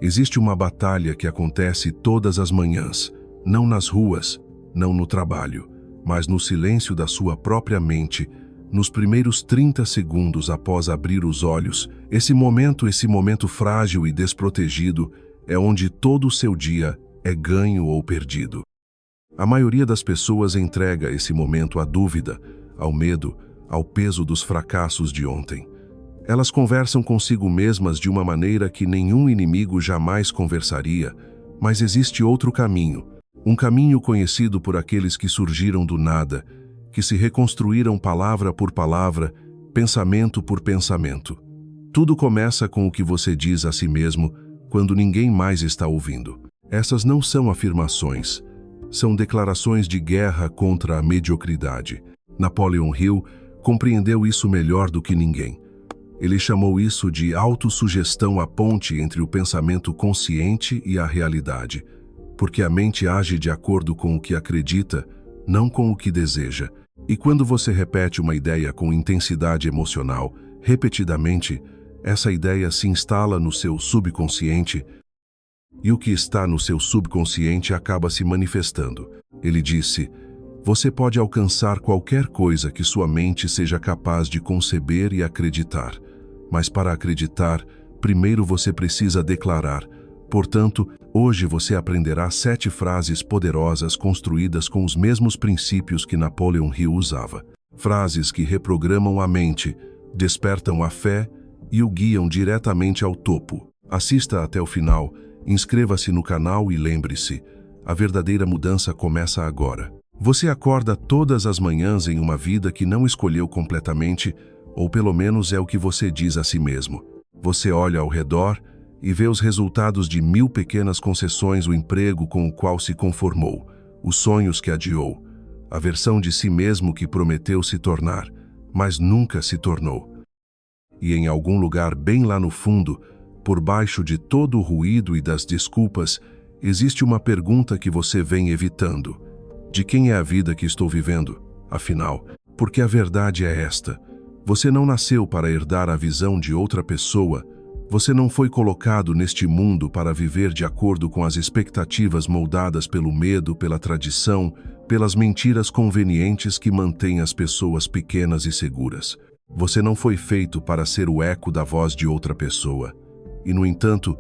Existe uma batalha que acontece todas as manhãs, não nas ruas, não no trabalho, mas no silêncio da sua própria mente, nos primeiros 30 segundos após abrir os olhos. Esse momento frágil e desprotegido é onde todo o seu dia é ganho ou perdido. A maioria das pessoas entrega esse momento à dúvida, ao medo, ao peso dos fracassos de ontem. Elas conversam consigo mesmas de uma maneira que nenhum inimigo jamais conversaria, mas existe outro caminho, um caminho conhecido por aqueles que surgiram do nada, que se reconstruíram palavra por palavra, pensamento por pensamento. Tudo começa com o que você diz a si mesmo quando ninguém mais está ouvindo. Essas não são afirmações, são declarações de guerra contra a mediocridade. Napoleon Hill compreendeu isso melhor do que ninguém. Ele chamou isso de autossugestão, a ponte entre o pensamento consciente e a realidade, porque a mente age de acordo com o que acredita, não com o que deseja. E quando você repete uma ideia com intensidade emocional, repetidamente, essa ideia se instala no seu subconsciente, e o que está no seu subconsciente acaba se manifestando. Ele disse: você pode alcançar qualquer coisa que sua mente seja capaz de conceber e acreditar. Mas para acreditar, primeiro você precisa declarar. Portanto, hoje você aprenderá 7 frases poderosas construídas com os mesmos princípios que Napoleon Hill usava. Frases que reprogramam a mente, despertam a fé e o guiam diretamente ao topo. Assista até o final, inscreva-se no canal e lembre-se, a verdadeira mudança começa agora. Você acorda todas as manhãs em uma vida que não escolheu completamente, ou pelo menos é o que você diz a si mesmo. Você olha ao redor e vê os resultados de 1000 pequenas concessões, o emprego com o qual se conformou, os sonhos que adiou, a versão de si mesmo que prometeu se tornar, mas nunca se tornou. E em algum lugar bem lá no fundo, por baixo de todo o ruído e das desculpas, existe uma pergunta que você vem evitando. De quem é a vida que estou vivendo? Afinal, porque a verdade é esta. Você não nasceu para herdar a visão de outra pessoa. Você não foi colocado neste mundo para viver de acordo com as expectativas moldadas pelo medo, pela tradição, pelas mentiras convenientes que mantêm as pessoas pequenas e seguras. Você não foi feito para ser o eco da voz de outra pessoa. E, no entanto,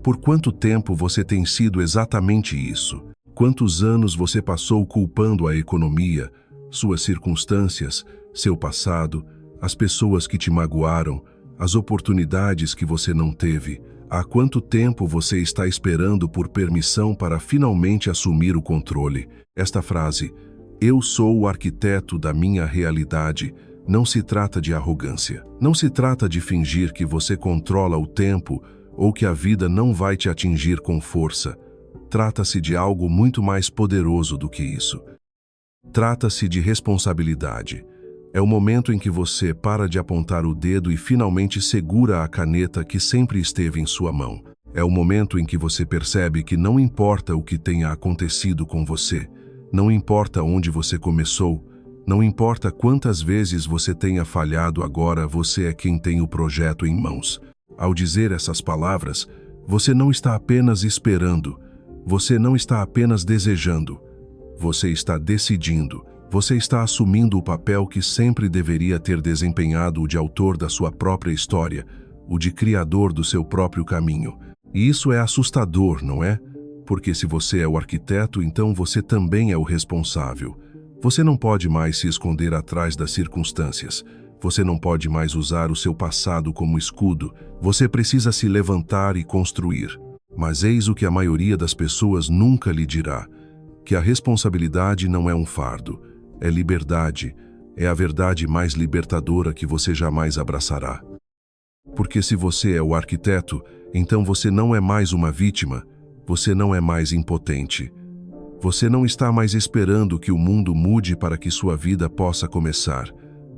por quanto tempo você tem sido exatamente isso? Quantos anos você passou culpando a economia, suas circunstâncias, seu passado, as pessoas que te magoaram, as oportunidades que você não teve? Há quanto tempo você está esperando por permissão para finalmente assumir o controle? Esta frase, "Eu sou o arquiteto da minha realidade", não se trata de arrogância. Não se trata de fingir que você controla o tempo ou que a vida não vai te atingir com força. Trata-se de algo muito mais poderoso do que isso. Trata-se de responsabilidade. É o momento em que você para de apontar o dedo e finalmente segura a caneta que sempre esteve em sua mão. É o momento em que você percebe que não importa o que tenha acontecido com você, não importa onde você começou, não importa quantas vezes você tenha falhado, agora você é quem tem o projeto em mãos. Ao dizer essas palavras, você não está apenas esperando, você não está apenas desejando, você está decidindo. Você está assumindo o papel que sempre deveria ter desempenhado, o de autor da sua própria história, o de criador do seu próprio caminho. E isso é assustador, não é? Porque se você é o arquiteto, então você também é o responsável. Você não pode mais se esconder atrás das circunstâncias. Você não pode mais usar o seu passado como escudo. Você precisa se levantar e construir. Mas eis o que a maioria das pessoas nunca lhe dirá: que a responsabilidade não é um fardo. É liberdade, é a verdade mais libertadora que você jamais abraçará. Porque se você é o arquiteto, então você não é mais uma vítima, você não é mais impotente. Você não está mais esperando que o mundo mude para que sua vida possa começar.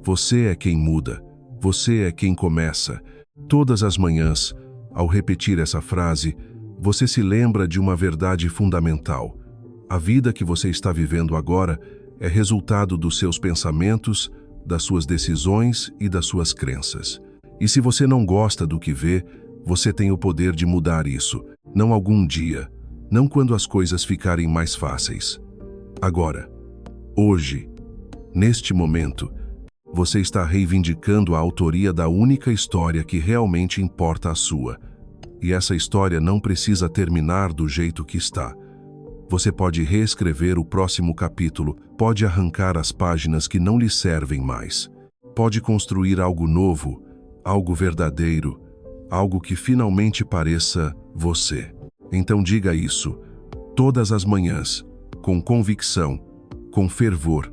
Você é quem muda, você é quem começa. Todas as manhãs, ao repetir essa frase, você se lembra de uma verdade fundamental. A vida que você está vivendo agora é resultado dos seus pensamentos, das suas decisões e das suas crenças. E se você não gosta do que vê, Você tem o poder de mudar isso, não algum dia, não quando as coisas ficarem mais fáceis. Agora, hoje, neste momento, você está reivindicando a autoria da única história que realmente importa a sua. E essa história não precisa terminar do jeito que está. Você pode reescrever o próximo capítulo, pode arrancar as páginas que não lhe servem mais. Pode construir algo novo, algo verdadeiro, algo que finalmente pareça você. Então diga isso, todas as manhãs, com convicção, com fervor.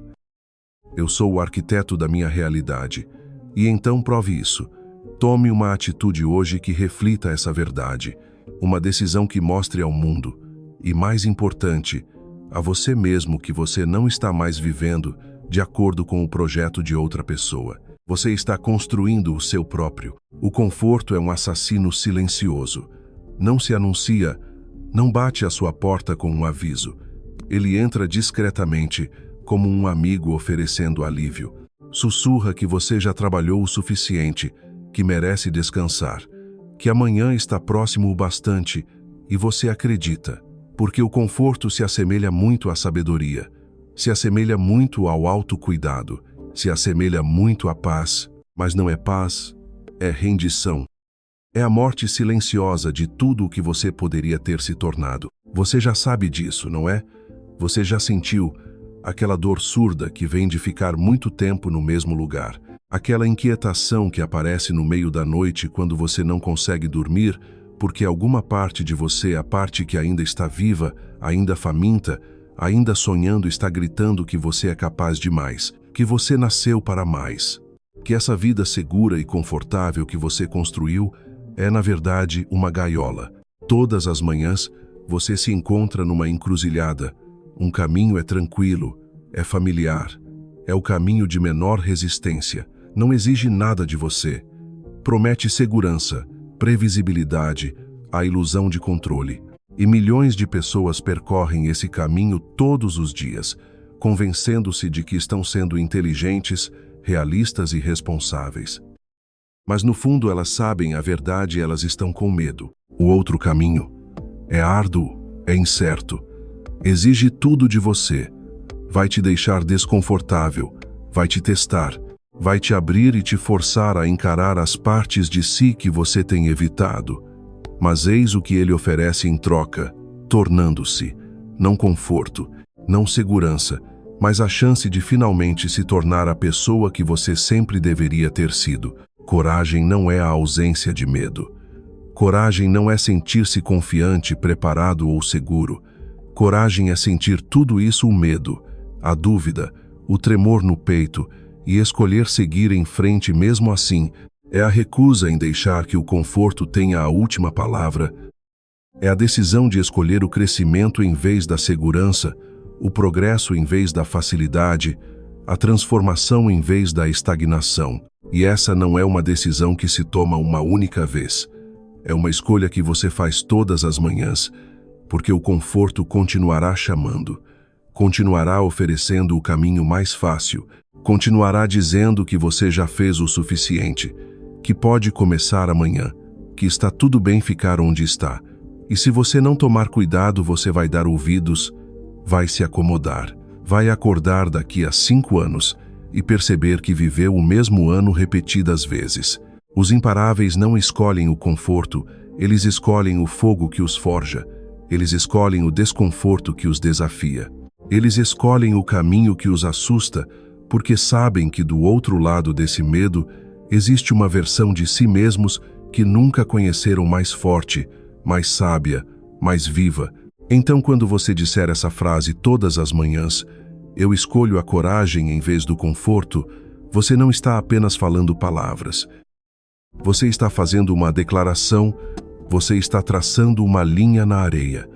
Eu sou o arquiteto da minha realidade. E então prove isso. Tome uma atitude hoje que reflita essa verdade. Uma decisão que mostre ao mundo, e mais importante, a você mesmo que você não está mais vivendo de acordo com o projeto de outra pessoa. Você está construindo o seu próprio. O conforto é um assassino silencioso. Não se anuncia, não bate à sua porta com um aviso. Ele entra discretamente, como um amigo oferecendo alívio. Sussurra que você já trabalhou o suficiente, que merece descansar, que amanhã está próximo o bastante, e você acredita, porque o conforto se assemelha muito à sabedoria, se assemelha muito ao autocuidado, se assemelha muito à paz, mas não é paz, é rendição. É a morte silenciosa de tudo o que você poderia ter se tornado. Você já sabe disso, não é? Você já sentiu aquela dor surda que vem de ficar muito tempo no mesmo lugar. Aquela inquietação que aparece no meio da noite quando você não consegue dormir, porque alguma parte de você, a parte que ainda está viva, ainda faminta, ainda sonhando, está gritando que você é capaz de mais, que você nasceu para mais. Que essa vida segura e confortável que você construiu é, na verdade, uma gaiola. Todas as manhãs, você se encontra numa encruzilhada. Um caminho é tranquilo, é familiar, é o caminho de menor resistência. Não exige nada de você. Promete segurança, previsibilidade, a ilusão de controle. E milhões de pessoas percorrem esse caminho todos os dias, convencendo-se de que estão sendo inteligentes, realistas e responsáveis. Mas no fundo elas sabem a verdade e elas estão com medo. O outro caminho é árduo, é incerto, exige tudo de você. Vai te deixar desconfortável, vai te testar, vai te abrir e te forçar a encarar as partes de si que você tem evitado. Mas eis o que ele oferece em troca, tornando-se, não conforto, não segurança, mas a chance de finalmente se tornar a pessoa que você sempre deveria ter sido. Coragem não é a ausência de medo. Coragem não é sentir-se confiante, preparado ou seguro. Coragem é sentir tudo isso: o medo, a dúvida, o tremor no peito, e escolher seguir em frente mesmo assim. É a recusa em deixar que o conforto tenha a última palavra. É a decisão de escolher o crescimento em vez da segurança, o progresso em vez da facilidade, a transformação em vez da estagnação. E essa não é uma decisão que se toma uma única vez. É uma escolha que você faz todas as manhãs, porque o conforto continuará chamando, continuará oferecendo o caminho mais fácil, continuará dizendo que você já fez o suficiente, que pode começar amanhã, que está tudo bem ficar onde está. E se você não tomar cuidado, você vai dar ouvidos, vai se acomodar, vai acordar daqui a 5 anos e perceber que viveu o mesmo ano repetidas vezes. Os imparáveis não escolhem o conforto, eles escolhem o fogo que os forja, eles escolhem o desconforto que os desafia. Eles escolhem o caminho que os assusta, porque sabem que do outro lado desse medo existe uma versão de si mesmos que nunca conheceram, mais forte, mais sábia, mais viva. Então, quando você disser essa frase todas as manhãs, eu escolho a coragem em vez do conforto, você não está apenas falando palavras. Você está fazendo uma declaração, você está traçando uma linha na areia.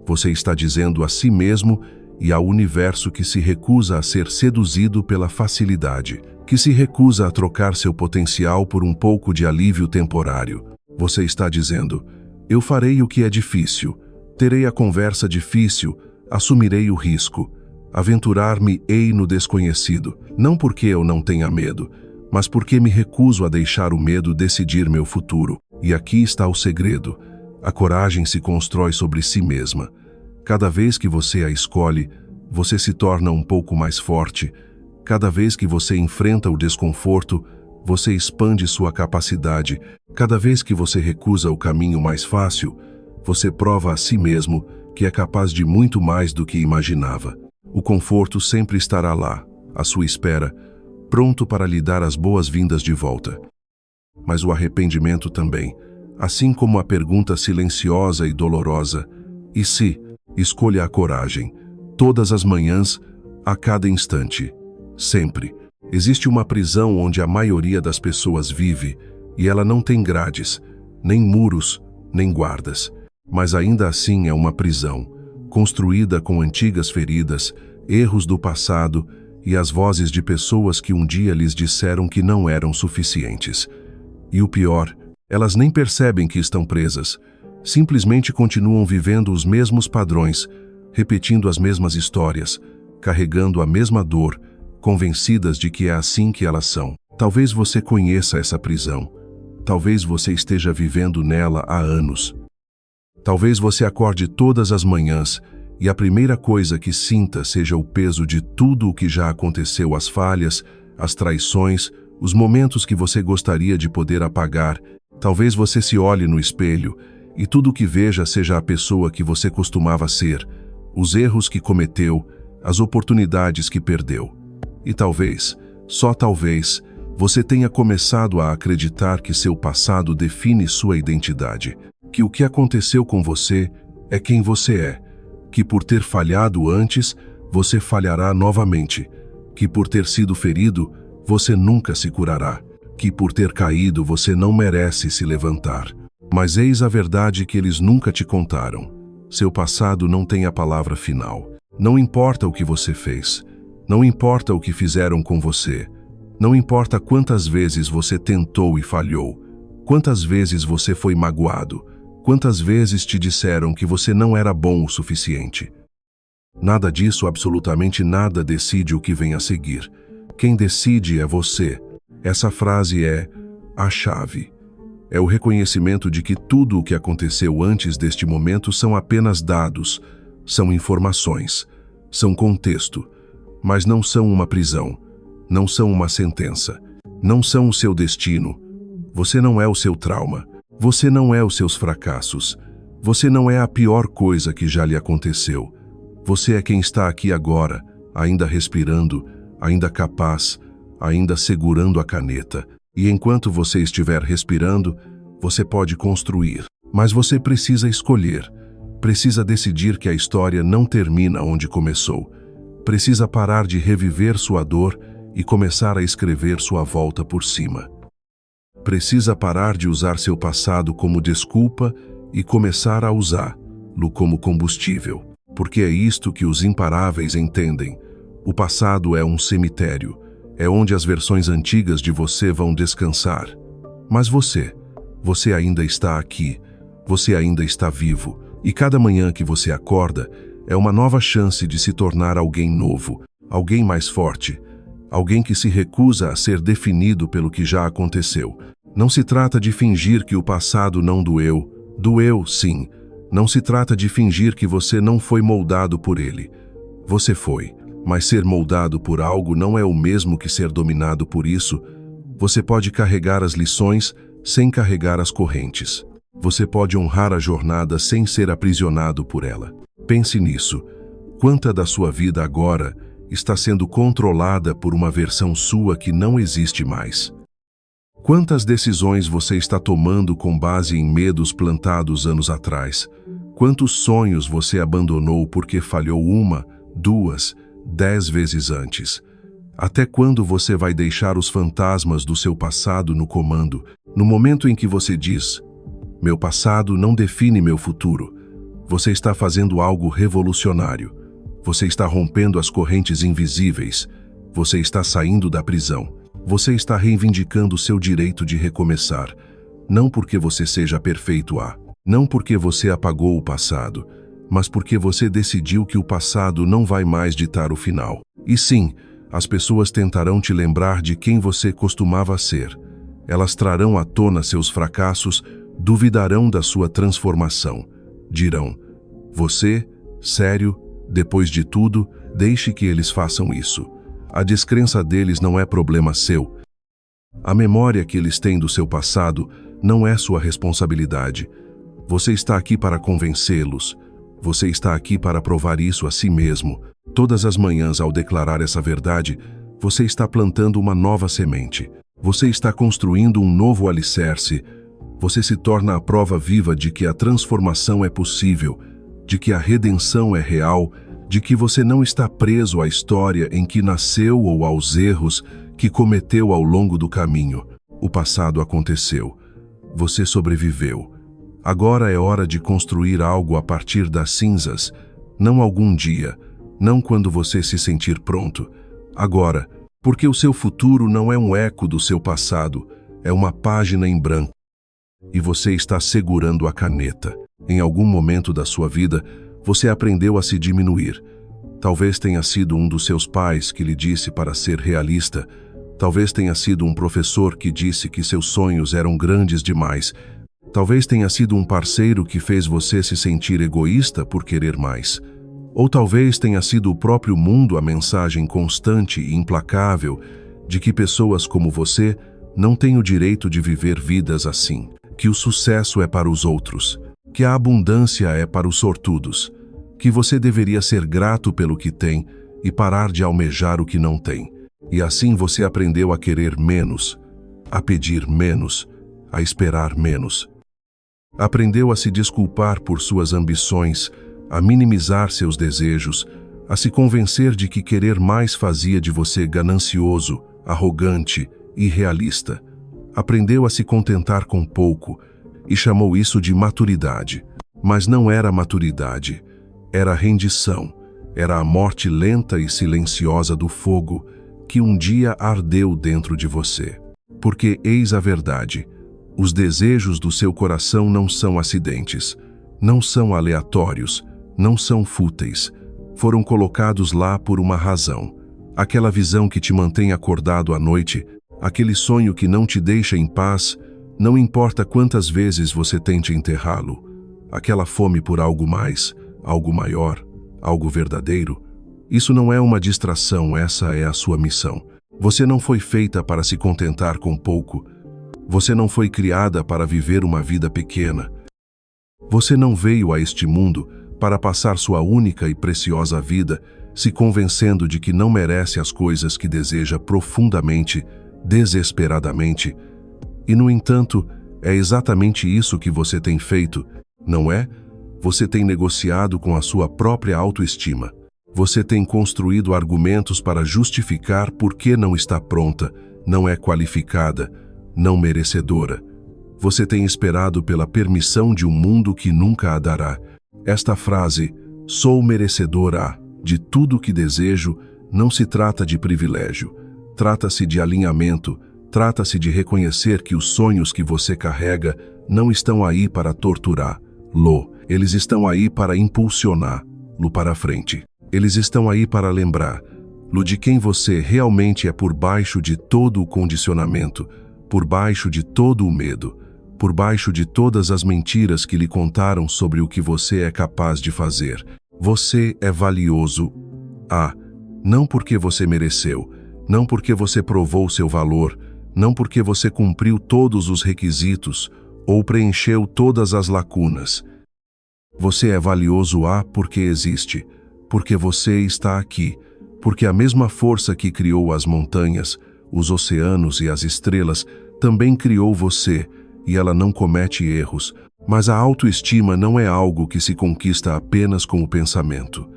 Você está dizendo a si mesmo e ao universo que se recusa a ser seduzido pela facilidade, que se recusa a trocar seu potencial por um pouco de alívio temporário. Você está dizendo: eu farei o que é difícil, terei a conversa difícil, assumirei o risco, aventurar-me-ei no desconhecido, não porque eu não tenha medo, mas porque me recuso a deixar o medo decidir meu futuro. E aqui está o segredo. A coragem se constrói sobre si mesma. Cada vez que você a escolhe, você se torna um pouco mais forte. Cada vez que você enfrenta o desconforto, você expande sua capacidade. Cada vez que você recusa o caminho mais fácil, você prova a si mesmo que é capaz de muito mais do que imaginava. O conforto sempre estará lá, à sua espera, pronto para lhe dar as boas-vindas de volta. Mas o arrependimento também, assim como a pergunta silenciosa e dolorosa, e se? Escolha a coragem, todas as manhãs, a cada instante, sempre. Existe uma prisão onde a maioria das pessoas vive, e ela não tem grades, nem muros, nem guardas. Mas ainda assim é uma prisão, construída com antigas feridas, erros do passado e as vozes de pessoas que um dia lhes disseram que não eram suficientes. E o pior, elas nem percebem que estão presas, simplesmente continuam vivendo os mesmos padrões, repetindo as mesmas histórias, carregando a mesma dor, convencidas de que é assim que elas são. Talvez você conheça essa prisão. Talvez você esteja vivendo nela há anos. Talvez você acorde todas as manhãs e a primeira coisa que sinta seja o peso de tudo o que já aconteceu, as falhas, as traições, os momentos que você gostaria de poder apagar. Talvez você se olhe no espelho e tudo o que veja seja a pessoa que você costumava ser, os erros que cometeu, as oportunidades que perdeu. E talvez, só talvez, você tenha começado a acreditar que seu passado define sua identidade, que o que aconteceu com você é quem você é, que por ter falhado antes, você falhará novamente, que por ter sido ferido, você nunca se curará, que por ter caído você não merece se levantar. Mas eis a verdade que eles nunca te contaram. Seu passado não tem a palavra final. Não importa o que você fez. Não importa o que fizeram com você. Não importa quantas vezes você tentou e falhou. Quantas vezes você foi magoado. Quantas vezes te disseram que você não era bom o suficiente. Nada disso, absolutamente nada, decide o que vem a seguir. Quem decide é você. Essa frase é a chave. É o reconhecimento de que tudo o que aconteceu antes deste momento são apenas dados, são informações, são contexto, mas não são uma prisão, não são uma sentença, não são o seu destino. Você não é o seu trauma, você não é os seus fracassos, você não é a pior coisa que já lhe aconteceu. Você é quem está aqui agora, ainda respirando, ainda capaz, ainda segurando a caneta. E enquanto você estiver respirando, você pode construir. Mas você precisa escolher. Precisa decidir que a história não termina onde começou. Precisa parar de reviver sua dor e começar a escrever sua volta por cima. Precisa parar de usar seu passado como desculpa e começar a usá-lo como combustível. Porque é isto que os imparáveis entendem. O passado é um cemitério. É onde as versões antigas de você vão descansar. Mas você ainda está aqui, você ainda está vivo, e cada manhã que você acorda é uma nova chance de se tornar alguém novo, alguém mais forte, alguém que se recusa a ser definido pelo que já aconteceu. Não se trata de fingir que o passado não doeu, doeu sim. Não se trata de fingir que você não foi moldado por ele. Você foi. Mas ser moldado por algo não é o mesmo que ser dominado por isso. Você pode carregar as lições sem carregar as correntes. Você pode honrar a jornada sem ser aprisionado por ela. Pense nisso. Quanta da sua vida agora está sendo controlada por uma versão sua que não existe mais? Quantas decisões você está tomando com base em medos plantados anos atrás? Quantos sonhos você abandonou porque falhou 1, 2, 10 vezes antes? Até quando você vai deixar os fantasmas do seu passado no comando? No momento em que você diz, meu passado não define meu futuro, você está fazendo algo revolucionário. Você está rompendo as correntes invisíveis. Você está saindo da prisão. Você está reivindicando seu direito de recomeçar. Não porque você seja perfeito não porque você apagou o passado, mas porque você decidiu que o passado não vai mais ditar o final. E sim, as pessoas tentarão te lembrar de quem você costumava ser. Elas trarão à tona seus fracassos, duvidarão da sua transformação. Dirão: você, sério, depois de tudo, deixe que eles façam isso. A descrença deles não é problema seu. A memória que eles têm do seu passado não é sua responsabilidade. Você está aqui para convencê-los. Você está aqui para provar isso a si mesmo. Todas as manhãs, ao declarar essa verdade, você está plantando uma nova semente. Você está construindo um novo alicerce. Você se torna a prova viva de que a transformação é possível, de que a redenção é real, de que você não está preso à história em que nasceu ou aos erros que cometeu ao longo do caminho. O passado aconteceu. Você sobreviveu. Agora é hora de construir algo a partir das cinzas, não algum dia, não quando você se sentir pronto. Agora, porque o seu futuro não é um eco do seu passado, é uma página em branco. E você está segurando a caneta. Em algum momento da sua vida, você aprendeu a se diminuir. Talvez tenha sido um dos seus pais que lhe disse para ser realista. Talvez tenha sido um professor que disse que seus sonhos eram grandes demais. Talvez tenha sido um parceiro que fez você se sentir egoísta por querer mais. Ou talvez tenha sido o próprio mundo a mensagem constante e implacável de que pessoas como você não têm o direito de viver vidas assim, que o sucesso é para os outros, que a abundância é para os sortudos, que você deveria ser grato pelo que tem e parar de almejar o que não tem. E assim você aprendeu a querer menos, a pedir menos, a esperar menos. Aprendeu a se desculpar por suas ambições, a minimizar seus desejos, a se convencer de que querer mais fazia de você ganancioso, arrogante, irrealista. Aprendeu a se contentar com pouco e chamou isso de maturidade. Mas não era maturidade, era rendição, era a morte lenta e silenciosa do fogo que um dia ardeu dentro de você. Porque eis a verdade: os desejos do seu coração não são acidentes, não são aleatórios, não são fúteis. Foram colocados lá por uma razão. Aquela visão que te mantém acordado à noite, aquele sonho que não te deixa em paz, não importa quantas vezes você tente enterrá-lo. Aquela fome por algo mais, algo maior, algo verdadeiro. Isso não é uma distração, essa é a sua missão. Você não foi feita para se contentar com pouco. Você não foi criada para viver uma vida pequena. Você não veio a este mundo para passar sua única e preciosa vida se convencendo de que não merece as coisas que deseja profundamente, desesperadamente. E, no entanto, é exatamente isso que você tem feito, não é? Você tem negociado com a sua própria autoestima. Você tem construído argumentos para justificar por que não está pronta, não é qualificada, não merecedora. Você tem esperado pela permissão de um mundo que nunca a dará. Esta frase, sou merecedora de tudo que desejo, não se trata de privilégio. Trata-se de alinhamento, trata-se de reconhecer que os sonhos que você carrega não estão aí para torturá-lo. Eles estão aí para impulsioná-lo para frente. Eles estão aí para lembrar-lo de quem você realmente é por baixo de todo o condicionamento, por baixo de todo o medo, por baixo de todas as mentiras que lhe contaram sobre o que você é capaz de fazer. Você é valioso. Não porque você mereceu, não porque você provou seu valor, não porque você cumpriu todos os requisitos ou preencheu todas as lacunas. Você é valioso porque existe, porque você está aqui, porque a mesma força que criou as montanhas, os oceanos e as estrelas também criou você, e ela não comete erros. Mas a autoestima não é algo que se conquista apenas com o pensamento.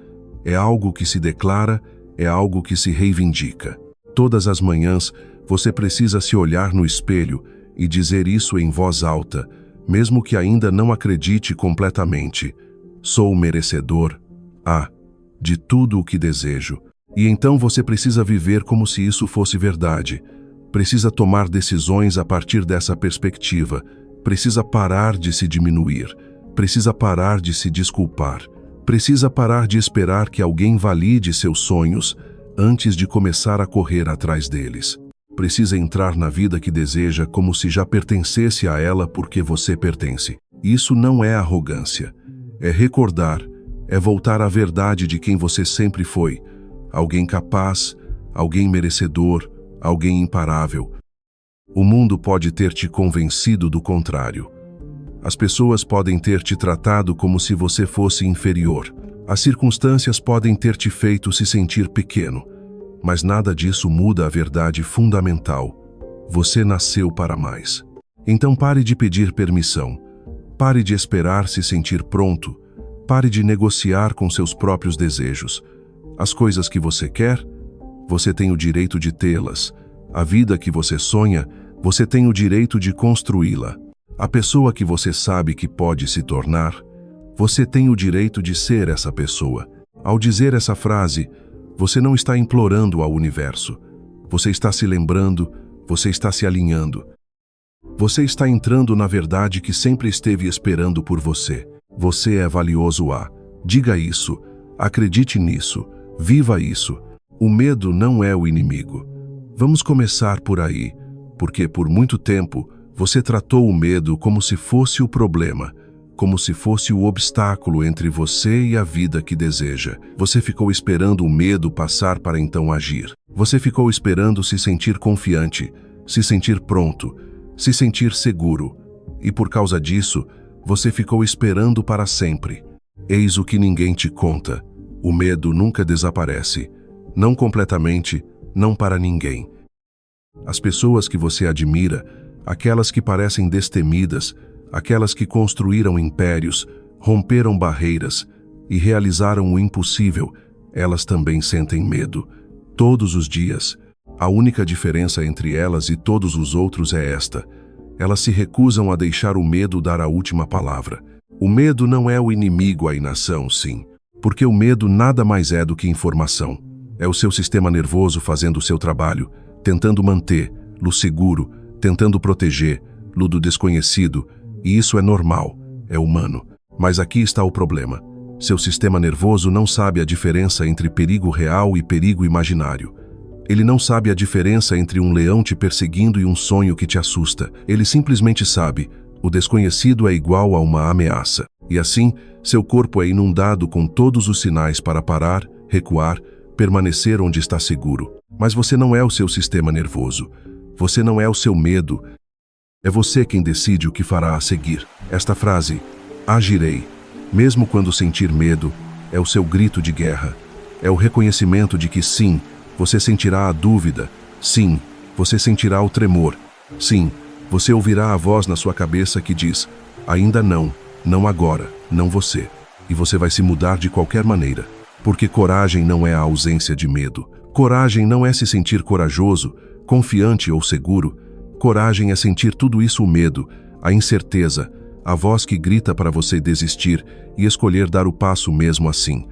É algo que se declara, é algo que se reivindica. Todas as manhãs, você precisa se olhar no espelho e dizer isso em voz alta, mesmo que ainda não acredite completamente. Sou merecedor, de tudo o que desejo. E então você precisa viver como se isso fosse verdade. Precisa tomar decisões a partir dessa perspectiva. Precisa parar de se diminuir. Precisa parar de se desculpar. Precisa parar de esperar que alguém valide seus sonhos antes de começar a correr atrás deles. precisa entrar na vida que deseja como se já pertencesse a ela porque você pertence. Isso não é arrogância. É recordar, é voltar à verdade de quem você sempre foi. Alguém capaz, alguém merecedor, alguém imparável. O mundo pode ter te convencido do contrário. As pessoas podem ter te tratado como se você fosse inferior. As circunstâncias podem ter te feito se sentir pequeno. Mas nada disso muda a verdade fundamental. Você nasceu para mais. Então pare de pedir permissão. Pare de esperar se sentir pronto. Pare de negociar com seus próprios desejos. As coisas que você quer, você tem o direito de tê-las. A vida que você sonha, você tem o direito de construí-la. A pessoa que você sabe que pode se tornar, você tem o direito de ser essa pessoa. Ao dizer essa frase, você não está implorando ao universo. Você está se lembrando, você está se alinhando. Você está entrando na verdade que sempre esteve esperando por você. Você é valioso a. Diga isso, acredite nisso, viva isso. O medo não é o inimigo. Vamos começar por aí, porque por muito tempo você tratou o medo como se fosse o problema, como se fosse o obstáculo entre você e a vida que deseja. Você ficou esperando o medo passar para então agir. Você ficou esperando se sentir confiante, se sentir pronto, se sentir seguro. E por causa disso, você ficou esperando para sempre. Eis o que ninguém te conta. O medo nunca desaparece. Não completamente, não para ninguém. As pessoas que você admira, aquelas que parecem destemidas, aquelas que construíram impérios, romperam barreiras e realizaram o impossível, elas também sentem medo. Todos os dias. A única diferença entre elas e todos os outros é esta. Elas se recusam a deixar o medo dar a última palavra. O medo não é o inimigo à inação, sim. Porque o medo nada mais é do que informação. É o seu sistema nervoso fazendo o seu trabalho, tentando manter-lo seguro, tentando proteger-lo do desconhecido, e isso é normal, é humano. Mas aqui está o problema. Seu sistema nervoso não sabe a diferença entre perigo real e perigo imaginário. Ele não sabe a diferença entre um leão te perseguindo e um sonho que te assusta. Ele simplesmente sabe, o desconhecido é igual a uma ameaça. E assim, seu corpo é inundado com todos os sinais para parar, recuar, permanecer onde está seguro. Mas você não é o seu sistema nervoso. Você não é o seu medo. É você quem decide o que fará a seguir. Esta frase, agirei, mesmo quando sentir medo, é o seu grito de guerra. É o reconhecimento de que sim, você sentirá a dúvida. Sim, você sentirá o tremor. Sim, você ouvirá a voz na sua cabeça que diz, ainda não, não agora, não você. E você vai se mudar de qualquer maneira. Porque coragem não é a ausência de medo. Coragem não é se sentir corajoso, confiante ou seguro. Coragem é sentir tudo isso: o medo, a incerteza, a voz que grita para você desistir e escolher dar o passo mesmo assim.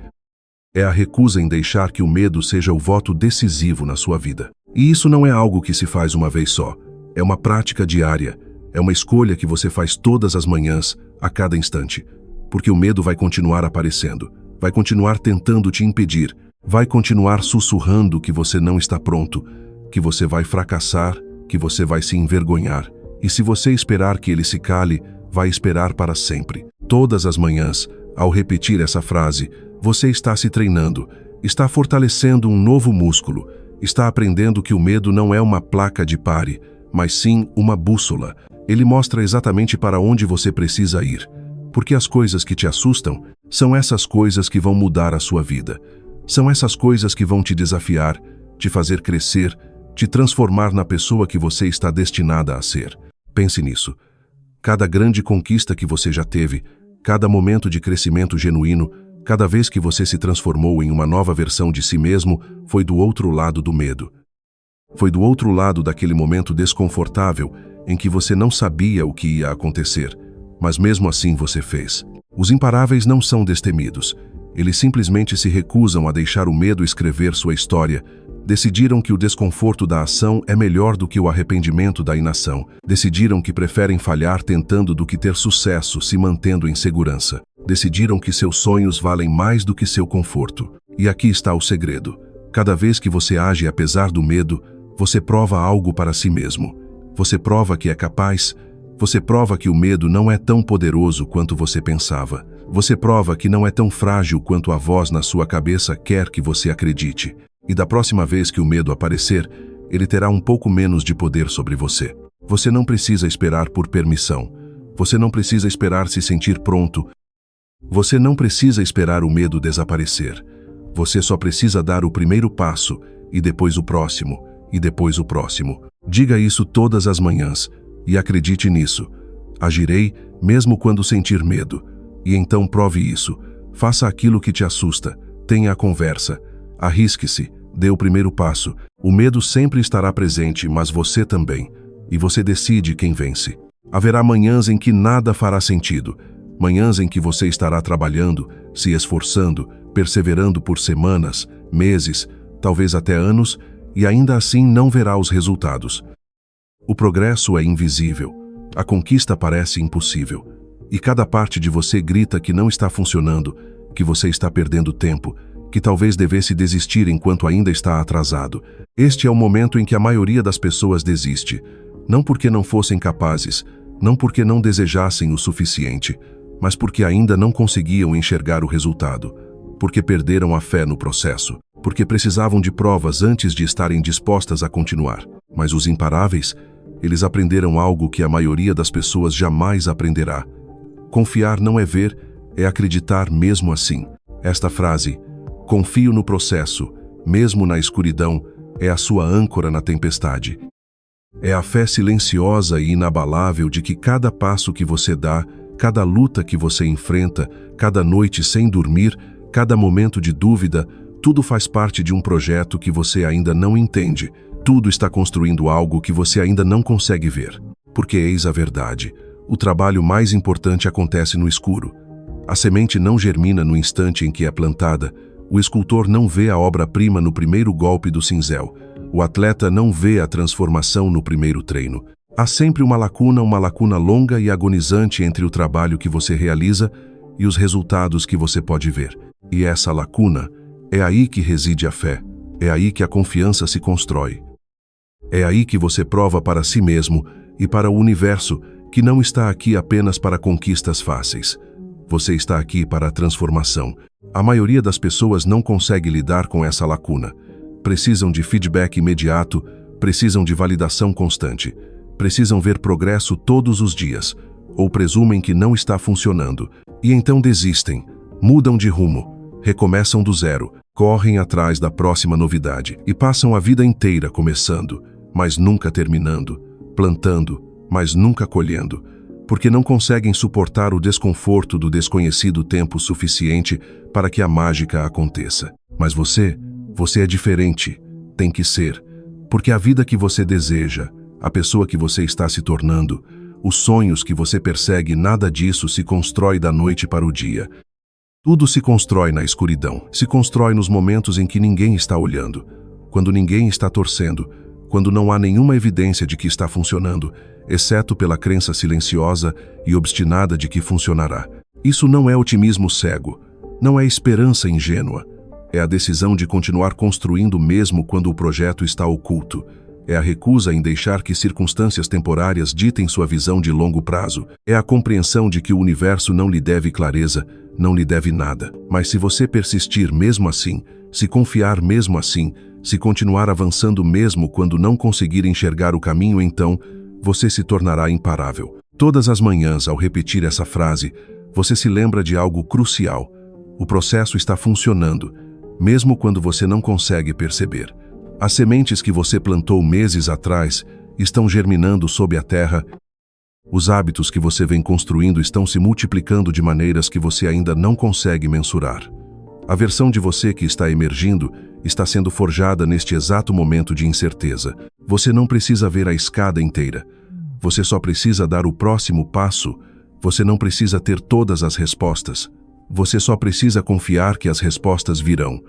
É a recusa em deixar que o medo seja o voto decisivo na sua vida. E isso não é algo que se faz uma vez só. É uma prática diária. É uma escolha que você faz todas as manhãs, a cada instante. Porque o medo vai continuar aparecendo. Vai continuar tentando te impedir. Vai continuar sussurrando que você não está pronto, que você vai fracassar, que você vai se envergonhar. E se você esperar que ele se cale, vai esperar para sempre. Todas as manhãs, ao repetir essa frase, você está se treinando, está fortalecendo um novo músculo, está aprendendo que o medo não é uma placa de pare, mas sim uma bússola. Ele mostra exatamente para onde você precisa ir. Porque as coisas que te assustam são essas coisas que vão mudar a sua vida. São essas coisas que vão te desafiar, te fazer crescer, te transformar na pessoa que você está destinada a ser. Pense nisso. Cada grande conquista que você já teve, cada momento de crescimento genuíno, cada vez que você se transformou em uma nova versão de si mesmo, foi do outro lado do medo. Foi do outro lado daquele momento desconfortável em que você não sabia o que ia acontecer, mas mesmo assim você fez. Os imparáveis não são destemidos. Eles simplesmente se recusam a deixar o medo escrever sua história. Decidiram que o desconforto da ação é melhor do que o arrependimento da inação. Decidiram que preferem falhar tentando do que ter sucesso se mantendo em segurança. Decidiram que seus sonhos valem mais do que seu conforto. E aqui está o segredo. Cada vez que você age apesar do medo, Você prova algo para si mesmo. Você prova que é capaz. Você prova que o medo não é tão poderoso quanto você pensava. Você prova que não é tão frágil quanto a voz na sua cabeça quer que você acredite. E da próxima vez que o medo aparecer, ele terá um pouco menos de poder sobre você. Você não precisa esperar por permissão. Você não precisa esperar se sentir pronto. Você não precisa esperar o medo desaparecer. Você só precisa dar o primeiro passo, e depois o próximo, e depois o próximo. Diga isso todas as manhãs, e acredite nisso. Agirei, mesmo quando sentir medo. E então prove isso. Faça aquilo que te assusta. Tenha a conversa. Arrisque-se. Dê o primeiro passo. O medo sempre estará presente, mas você também. E você decide quem vence. Haverá manhãs em que nada fará sentido. Manhãs em que você estará trabalhando, se esforçando, perseverando por semanas, meses, talvez até anos, e ainda assim não verá os resultados. O progresso é invisível. A conquista parece impossível. E cada parte de você grita que não está funcionando, que você está perdendo tempo, que talvez devesse desistir enquanto ainda está atrasado. Este é o momento em que a maioria das pessoas desiste. Não porque não fossem capazes, não porque não desejassem o suficiente, mas porque ainda não conseguiam enxergar o resultado, porque perderam a fé no processo, porque precisavam de provas antes de estarem dispostas a continuar. Mas os imparáveis, eles aprenderam algo que a maioria das pessoas jamais aprenderá. Confiar não é ver, é acreditar mesmo assim. Esta frase, confio no processo, mesmo na escuridão, é a sua âncora na tempestade. É a fé silenciosa e inabalável de que cada passo que você dá, cada luta que você enfrenta, cada noite sem dormir, cada momento de dúvida, tudo faz parte de um projeto que você ainda não entende. Tudo está construindo algo que você ainda não consegue ver. Porque eis a verdade. O trabalho mais importante acontece no escuro. A semente não germina no instante em que é plantada. O escultor não vê a obra-prima no primeiro golpe do cinzel. O atleta não vê a transformação no primeiro treino. Há sempre uma lacuna longa e agonizante entre o trabalho que você realiza e os resultados que você pode ver. E essa lacuna, é aí que reside a fé. É aí que a confiança se constrói. É aí que você prova para si mesmo e para o universo que não está aqui apenas para conquistas fáceis. Você está aqui para a transformação. A maioria das pessoas não consegue lidar com essa lacuna. Precisam de feedback imediato, precisam de validação constante, precisam ver progresso todos os dias, ou presumem que não está funcionando, e então desistem, mudam de rumo, recomeçam do zero, correm atrás da próxima novidade e passam a vida inteira começando, mas nunca terminando, plantando, mas nunca colhendo, porque não conseguem suportar o desconforto do desconhecido tempo suficiente para que a mágica aconteça. Mas você é diferente, tem que ser, porque a vida que você deseja, a pessoa que você está se tornando, os sonhos que você persegue, nada disso se constrói da noite para o dia. Tudo se constrói na escuridão, se constrói nos momentos em que ninguém está olhando, quando ninguém está torcendo, quando não há nenhuma evidência de que está funcionando, exceto pela crença silenciosa e obstinada de que funcionará. Isso não é otimismo cego, não é esperança ingênua. É a decisão de continuar construindo mesmo quando o projeto está oculto. É a recusa em deixar que circunstâncias temporárias ditem sua visão de longo prazo. É a compreensão de que o universo não lhe deve clareza, não lhe deve nada. Mas se você persistir mesmo assim, se confiar mesmo assim, se continuar avançando mesmo quando não conseguir enxergar o caminho, então você se tornará imparável. Todas as manhãs, ao repetir essa frase, você se lembra de algo crucial. O processo está funcionando, mesmo quando você não consegue perceber. As sementes que você plantou meses atrás estão germinando sob a terra. Os hábitos que você vem construindo estão se multiplicando de maneiras que você ainda não consegue mensurar. A versão de você que está emergindo está sendo forjada neste exato momento de incerteza. Você não precisa ver a escada inteira. Você só precisa dar o próximo passo. Você não precisa ter todas as respostas. Você só precisa confiar que as respostas virão.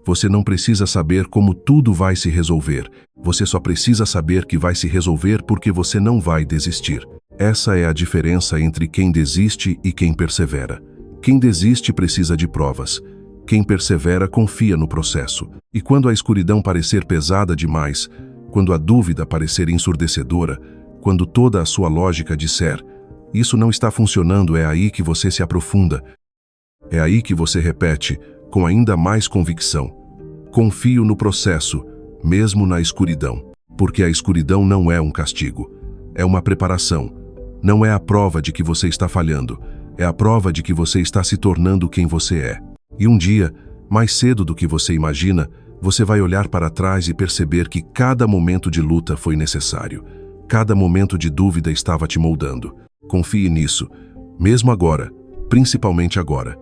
Você não precisa saber como tudo vai se resolver. Você só precisa saber que vai se resolver porque você não vai desistir. Essa é a diferença entre quem desiste e quem persevera. Quem desiste precisa de provas. Quem persevera confia no processo. E quando a escuridão parecer pesada demais, quando a dúvida parecer ensurdecedora, quando toda a sua lógica disser: isso não está funcionando, é aí que você se aprofunda. É aí que você repete, com ainda mais convicção: confio no processo, mesmo na escuridão. Porque a escuridão não é um castigo, é uma preparação. Não é a prova de que você está falhando, é a prova de que você está se tornando quem você é. E um dia, mais cedo do que você imagina, você vai olhar para trás e perceber que cada momento de luta foi necessário. Cada momento de dúvida estava te moldando. Confie nisso, mesmo agora, principalmente agora.